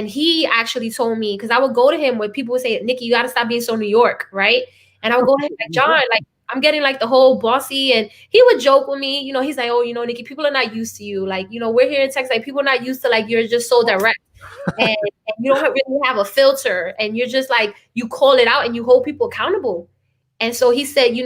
he actually told me, because I would go to him when people would say, Nikki, you got to stop being so New York, right? And I would go to him like, John, like, I'm getting like the whole bossy, and he would joke with me, he's like, oh, Nikki, people are not used to you. Like, we're here in Texas, like people are not used to, like, you're just so direct and you don't really have a filter, and you're just like, you call it out and you hold people accountable. And so he said,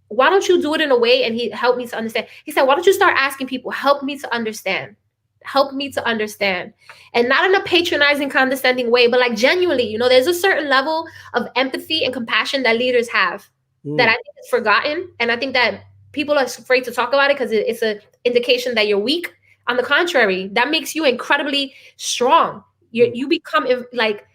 why don't you do it in a way? And he helped me to understand. He said, why don't you start asking people, help me to understand. Help me to understand. And not in a patronizing, condescending way, but like genuinely, there's a certain level of empathy and compassion that leaders have that I think is forgotten. And I think that people are afraid to talk about it because it's an indication that you're weak. On the contrary, that makes you incredibly strong. You become like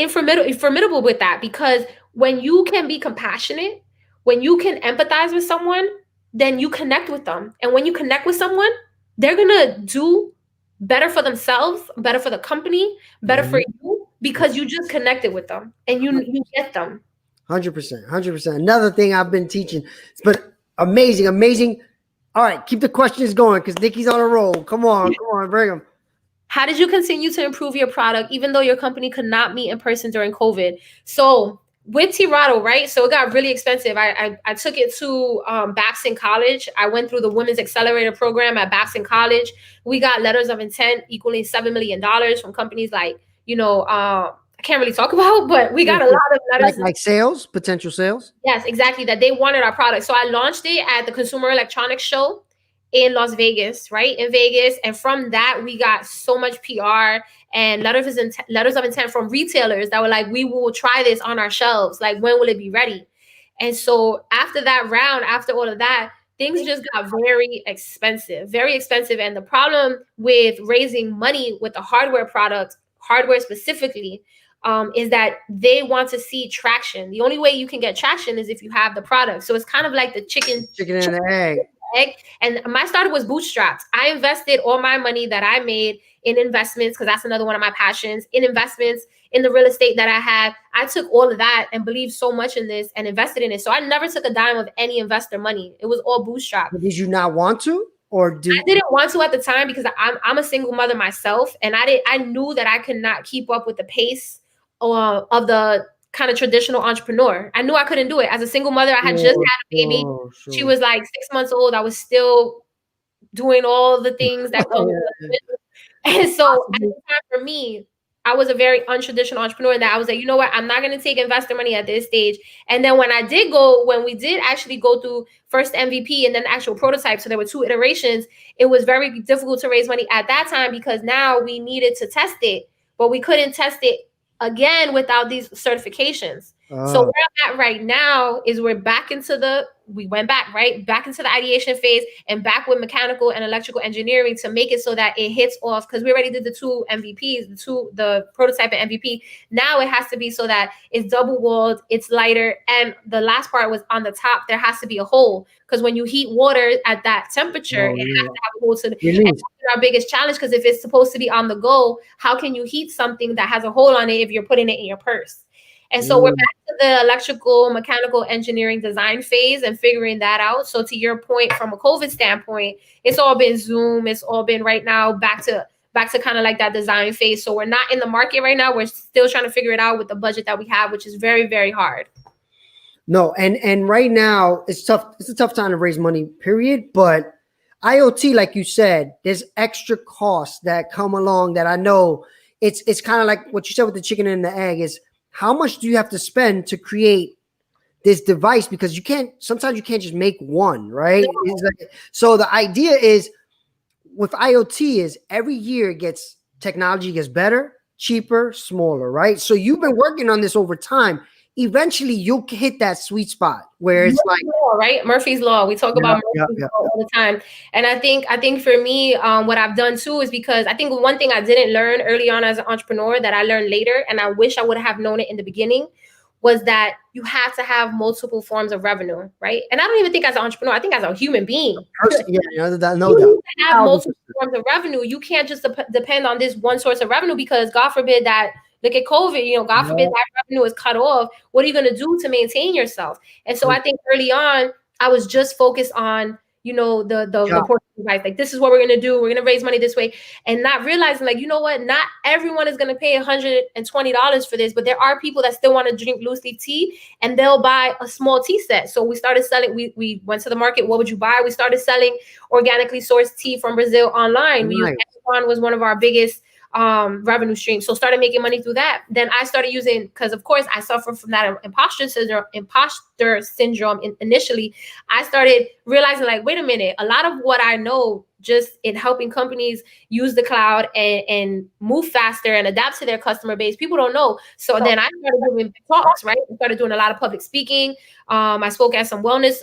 formidable with that, because when you can be compassionate, when you can empathize with someone, then you connect with them. And when you connect with someone, they're going to do better for themselves, better for the company, better for you, because you just connected with them and you get them. 100%. Another thing I've been teaching, but amazing. All right, keep the questions going because Nikki's on a roll. Come on, bring them. How did you continue to improve your product even though your company could not meet in person during COVID? So with Tirado, right? So it got really expensive. I took it to Babson College. I went through the Women's Accelerator program at Babson College. We got letters of intent equaling $7 million from companies like, I can't really talk about, but we got a lot of letters. Like sales, potential sales? Yes, exactly. That they wanted our product. So I launched it at the Consumer Electronics Show in Las Vegas, right? In Vegas. And from that, we got so much PR and letters of intent from retailers that were like, we will try this on our shelves. Like, when will it be ready? And so after that round, after all of that, things just got very expensive. And the problem with raising money with the hardware product, hardware specifically, is that they want to see traction. The only way you can get traction is if you have the product. So it's kind of like the chicken and the egg. And my startup was bootstrapped. I invested all my money that I made in investments, because that's another one of my passions, in investments, in the real estate that I had. I took all of that and believed so much in this and invested in it. So I never took a dime of any investor money. It was all bootstrapped. But did you not want to? I didn't want to at the time because I'm a single mother myself, and I knew that I could not keep up with the pace of the kind of traditional entrepreneur. I knew I couldn't do it. As a single mother, I had just had a baby. Sure. She was like 6 months old. I was still doing all the things that go with it. And so at the time, for me, I was a very untraditional entrepreneur, that I was like, you know what? I'm not going to take investor money at this stage. And then when we did actually go through first MVP and then actual prototype, so there were 2 iterations, it was very difficult to raise money at that time because now we needed to test it, but we couldn't test it again without these certifications. So where I'm at right now is we went back into the ideation phase and back with mechanical and electrical engineering to make it so that it hits off, because we already did the 2 MVPs, the prototype and MVP. Now it has to be so that it's double walled, it's lighter, and the last part was on the top, there has to be a hole, because when you heat water at that temperature, it has to have a hole. So that's our biggest challenge, because if it's supposed to be on the go, how can you heat something that has a hole on it if you're putting it in your purse? And so we're back to the electrical, mechanical engineering design phase and figuring that out. So to your point, from a COVID standpoint, it's all been Zoom. It's all been right now back to kind of like that design phase. So we're not in the market right now. We're still trying to figure it out with the budget that we have, which is very, very hard. No, and right now it's tough. It's a tough time to raise money, period. But IoT, like you said, there's extra costs that come along that I know it's kind of like what you said with the chicken and the egg is, how much do you have to spend to create this device? Because sometimes you can't just make one, right? So the idea is with IoT is every year technology gets better. cheaper, smaller, right? So you've been working on this over time. Eventually you'll hit that sweet spot where it's Murphy's law, right? Murphy's law. We talk about Murphy's law all the time. And I think for me, what I've done too is because I think one thing I didn't learn early on as an entrepreneur that I learned later, and I wish I would have known it in the beginning, was that you have to have multiple forms of revenue, right? And I don't even think as an entrepreneur, I think as a human being. Yeah, no doubt. You have multiple forms of revenue. You can't just depend on this one source of revenue because God forbid that, look at COVID, God forbid that revenue is cut off. What are you going to do to maintain yourself? And so I think early on, I was just focused on, the portion advice. Like, this is what we're going to do. We're going to raise money this way. And not realizing, like, you know what? Not everyone is going to pay $120 for this, but there are people that still want to drink loose leaf tea and they'll buy a small tea set. So we started selling, we went to the market. What would you buy? We started selling organically sourced tea from Brazil online. We used Amazon was one of our biggest revenue stream. So started making money through that. Then I started using, because of course I suffer from that imposter syndrome initially. I started realizing, like, wait a minute, a lot of what I know just in helping companies use the cloud and move faster and adapt to their customer base, people don't know. So then I started doing talks, right? I started doing a lot of public speaking. I spoke at some wellness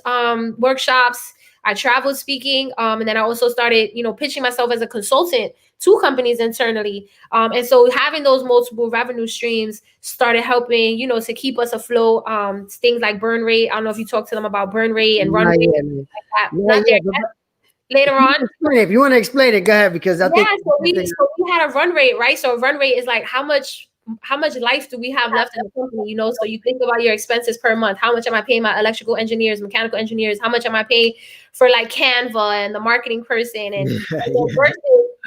workshops. I traveled speaking. And then I also started, pitching myself as a consultant to companies internally. And so having those multiple revenue streams started helping, to keep us afloat. Things like burn rate. I don't know if you talk to them about burn rate and run rate. Later on. If you want to explain it, go ahead, because I think so we had a run rate, right? So run rate is like how much life do we have left in the company, So you think about your expenses per month. How much am I paying my electrical engineers, mechanical engineers? How much am I paying for like Canva and the marketing person? And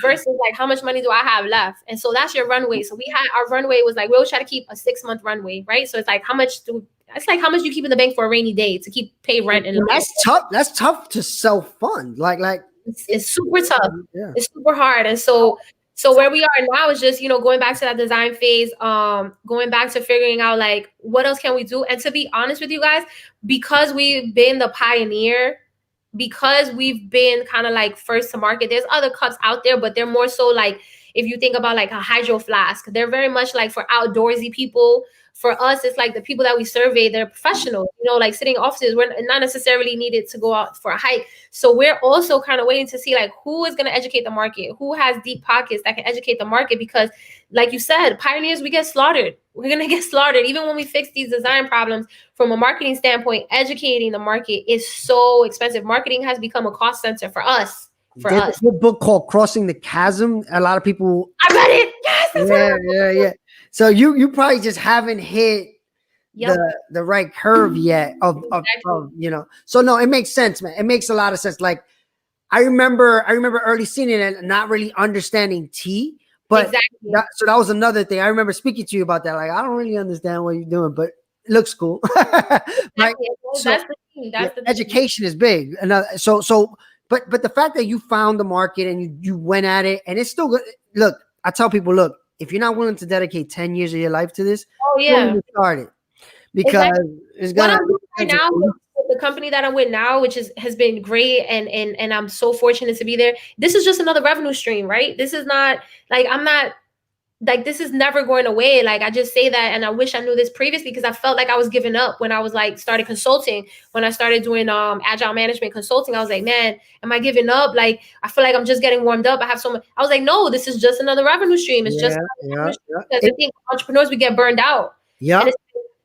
versus like how much money do I have left? And so that's your runway. So our runway was like, we'll try to keep a 6-month runway, right? So it's like how much you keep in the bank for a rainy day to pay rent. And that's tough. That's tough to self-fund. Like it's super tough. Yeah. It's super hard. And so where we are now is just, going back to that design phase, going back to figuring out like, what else can we do? And to be honest with you guys, because we've been the pioneer, because we've been kind of like first to market, there's other cups out there, but they're more so like, if you think about like a hydro flask, they're very much like for outdoorsy people. For us, it's like the people that we survey, they're professionals, like sitting in offices, we're not necessarily needed to go out for a hike. So we're also kind of waiting to see like who is going to educate the market, who has deep pockets that can educate the market, because like you said, pioneers, we get slaughtered. We're going to get slaughtered. Even when we fix these design problems from a marketing standpoint, educating the market is so expensive. Marketing has become a cost center for us. There's a book called Crossing the Chasm. A lot of people. I read it. Yes. Yeah. So you probably just haven't hit the right curve yet of So no, it makes sense, man. It makes a lot of sense. Like I remember early seeing it and not really understanding tea, but so that was another thing. I remember speaking to you about that. Like I don't really understand what you're doing, but it looks cool. Right? That's the thing. Education is big. But the fact that you found the market and you went at it and it's still good. Look, I tell people, look, if you're not willing to dedicate 10 years of your life to this, don't start it. Because it's gonna right now the company that I'm with now, which has been great, and I'm so fortunate to be there. This is just another revenue stream, right? This is not like this is never going away. Like I just say that, and I wish I knew this previously because I felt like I was giving up when I was like started consulting. When I started doing agile management consulting, I was like, man, am I giving up? Like I feel like I'm just getting warmed up. I have so much. I was like, no, this is just another revenue stream. It's just revenue stream. Because I think entrepreneurs, we get burned out. Yeah.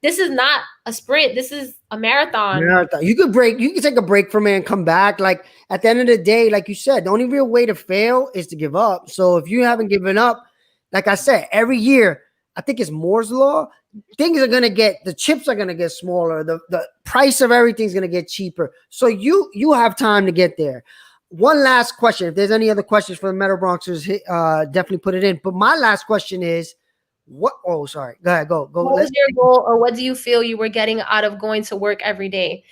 This is not a sprint. This is a marathon. You could take a break from it and come back. Like at the end of the day, like you said, the only real way to fail is to give up. So if you haven't given up, like I said, every year, I think it's Moore's law. The chips are gonna get smaller. The price of everything's gonna get cheaper. So you have time to get there. One last question. If there's any other questions for the MetaBronxers, definitely put it in. But my last question is, what? Oh, sorry. Go ahead. Go. What was your goal, or what do you feel you were getting out of going to work every day?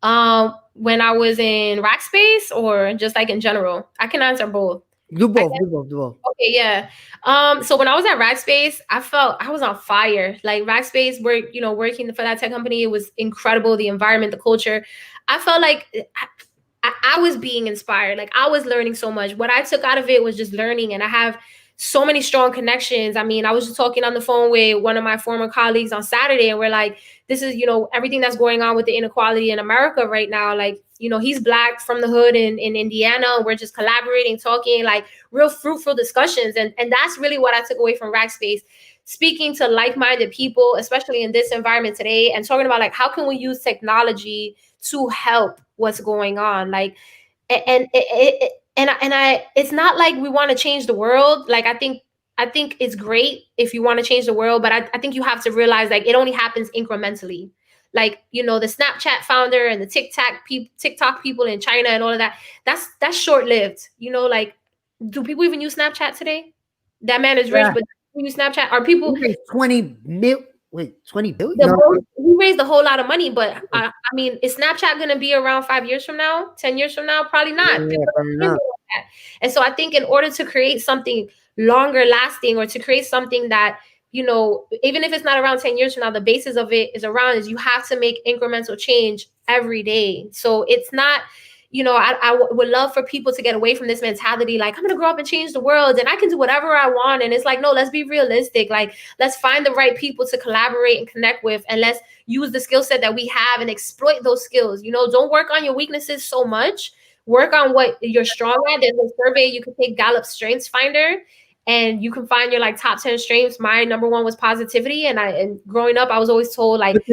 When I was in Rackspace, or just like in general? I can answer both. Do both. Okay, yeah. So when I was at Rackspace, I felt I was on fire. Like Rackspace, working for that tech company, it was incredible. The environment, the culture. I felt like I was being inspired. Like I was learning so much. What I took out of it was just learning, and I have so many strong connections. I mean, I was just talking on the phone with one of my former colleagues on Saturday, and we're like, this is, everything that's going on with the inequality in America right now. Like, he's Black from the hood in Indiana. We're just collaborating, talking, like real fruitful discussions. And that's really what I took away from Rackspace. Speaking to like-minded people, especially in this environment today, and talking about like, how can we use technology to help what's going on? Like, and it's not like we want to change the world. Like, I think it's great if you want to change the world, but I think you have to realize like it only happens incrementally. Like, the Snapchat founder and the TikTok people in China and all of that, that's short-lived. Like, do people even use Snapchat today? That man is rich, but use Snapchat? Are people 20 billion? He raised a whole lot of money, but I mean, is Snapchat going to be around 5 years from now, 10 years from now? Probably not. And so I think in order to create something longer lasting, or to create something that, even if it's not around 10 years from now, the basis of it is you have to make incremental change every day. So it's not, I would love for people to get away from this mentality, like, I'm going to grow up and change the world and I can do whatever I want. And it's like, no, let's be realistic. Like, let's find the right people to collaborate and connect with, and let's use the skill set that we have and exploit those skills. Don't work on your weaknesses so much. Work on what you're strong at. There's a survey you can take, Gallup Strengths Finder, and you can find your like top 10 strengths. My number one was positivity. And growing up, I was always told, like, put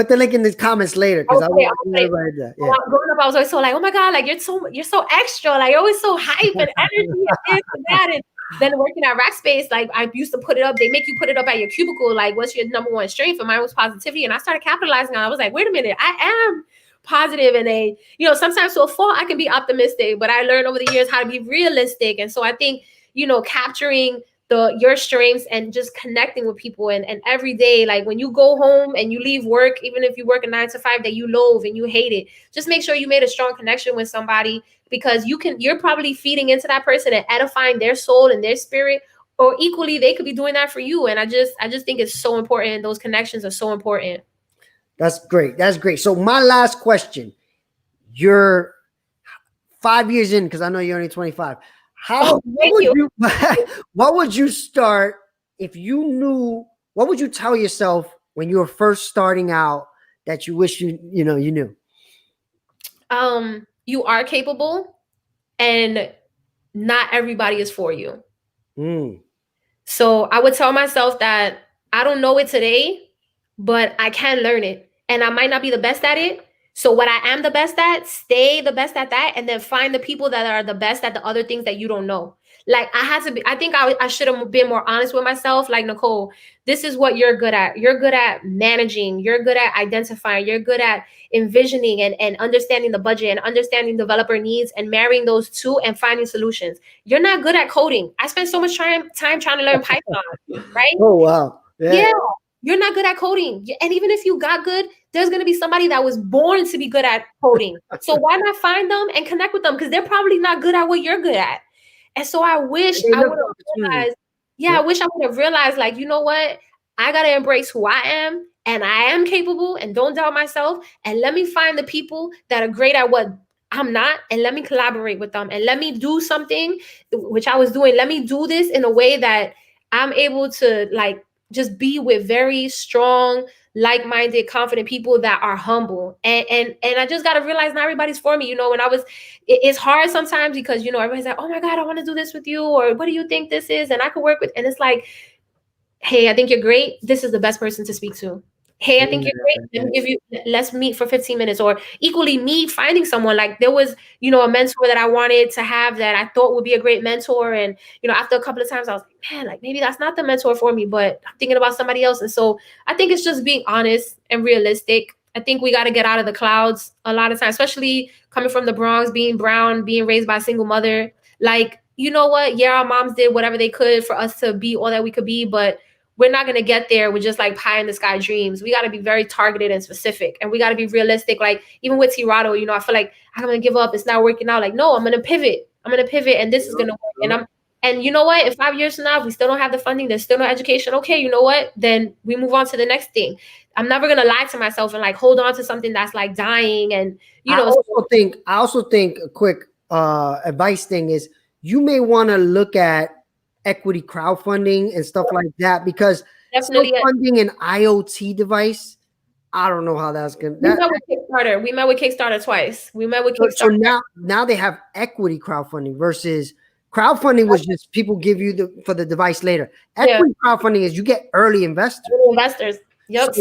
the link in the comments later. Because growing up, I was always told, like, oh my God, like you're so extra, like you're always so hype and energy and this and that. And then working at Rackspace, like I used to put it up. They make you put it up at your cubicle, like, what's your number one strength? And mine was positivity. And I started capitalizing on it. I was like, wait a minute, I am positive. And sometimes to a fault, I can be optimistic, but I learned over the years how to be realistic. And so I think, capturing your strengths and just connecting with people, and every day, like when you go home and you leave work, even if you work a 9 to 5 that you loathe and you hate it, just make sure you made a strong connection with somebody, because you're probably feeding into that person and edifying their soul and their spirit, or equally they could be doing that for you. And I just think it's so important. Those connections are so important. That's great. So my last question, you're 5 years in, because I know you're only 25. What would you start if you knew? What would you tell yourself when you were first starting out that you wish you knew? You are capable, and not everybody is for you. So I would tell myself that I don't know it today, but I can learn it, and I might not be the best at it. So what I am the best at, stay the best at that, and then find the people that are the best at the other things that you don't know. Like I think I should have been more honest with myself. Like, Nicole, this is what you're good at. You're good at managing. You're good at identifying. You're good at envisioning and understanding the budget and understanding developer needs and marrying those two and finding solutions. You're not good at coding. I spent so much time trying to learn Python, right? Oh, wow. Yeah. You're not good at coding. And even if you got good, there's going to be somebody that was born to be good at coding. So why not find them and connect with them? Because they're probably not good at what you're good at. And so I wish I would have realized, I wish I would have realized, like, you know what? I got to embrace who I am, and I am capable, and don't doubt myself. And let me find the people that are great at what I'm not, and let me collaborate with them, and let me do something, which I was doing. Let me do this in a way that I'm able to, like, just be with very strong, like-minded, confident people that are humble. And I just got to realize not everybody's for me. When it's hard sometimes because, everybody's like, oh my God, I want to do this with you. Or what do you think this is? And I could work with, and it's like, hey, I think you're great. This is the best person to speak to. Hey, I think you're great. Let's meet for 15 minutes. Or equally me finding someone. Like, there was, a mentor that I wanted to have that I thought would be a great mentor. And, after a couple of times I was like, man, like maybe that's not the mentor for me, but I'm thinking about somebody else. And so I think it's just being honest and realistic. I think we got to get out of the clouds a lot of times, especially coming from the Bronx, being brown, being raised by a single mother. Like, you know what? Yeah, our moms did whatever they could for us to be all that we could be, but we're not going to get there with just like pie in the sky dreams. We got to be very targeted and specific, and we got to be realistic. Like, even with Tirado, I feel like I'm going to give up. It's not working out. Like, no, I'm going to pivot. And this is going to work. And you know what? In 5 years from now, if we still don't have the funding, there's still no education. Okay, you know what? Then we move on to the next thing. I'm never going to lie to myself and like hold on to something that's like dying. And, I also think a quick advice thing is, you may want to look at equity crowdfunding and stuff like that, because Definitely funding an IoT device, I don't know how that's gonna. We met with Kickstarter. We met with Kickstarter twice. We met with Kickstarter. So now they have equity crowdfunding versus crowdfunding was just people give you for the device later. Equity crowdfunding is you get early investors. Early investors. Yep.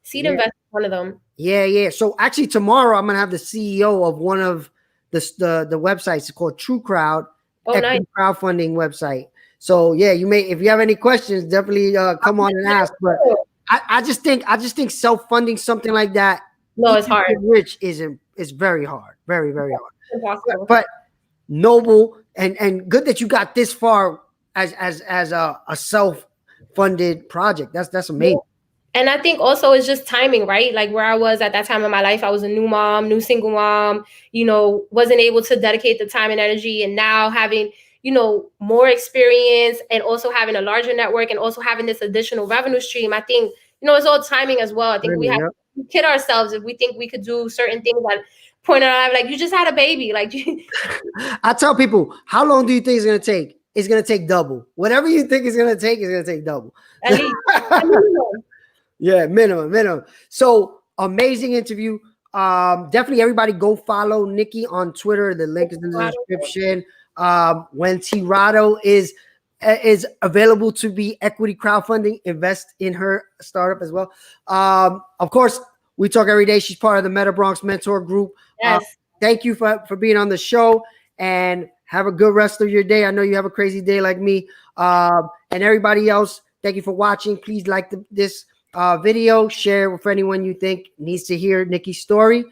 Seed investors, one of them. Yeah. So actually tomorrow I'm gonna have the CEO of one of the websites. It's called True Crowd, equity crowdfunding website. So yeah, you may, if you have any questions, definitely come on and ask. But I just think self-funding something like that, it's hard. Rich is very hard, very hard. Impossible. But noble and good that you got this far as a self-funded project. That's amazing. And I think also it's just timing, right? Like where I was at that time in my life, I was a new single mom, wasn't able to dedicate the time and energy. And now having, more experience and also having a larger network and also having this additional revenue stream, I think, it's all timing as well. I think we have to kid ourselves if we think we could do certain things that point out, like, you just had a baby. Like, I tell people, how long do you think it's going to take? It's going to take double. Whatever you think it's going to take double. At least. Yeah, minimum. So amazing interview. Definitely everybody go follow Nikki on Twitter. The link is in the description. When Tirado is available to be equity crowdfunding, invest in her startup as well. Of course, we talk every day. She's part of the MetaBronx mentor group. Yes. Thank you for being on the show, and have a good rest of your day. I know you have a crazy day like me. And everybody else, thank you for watching. Please like this video, share with anyone you think needs to hear Nikki's story.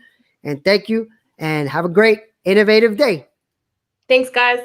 And thank you, and have a great, innovative day. Thanks, guys.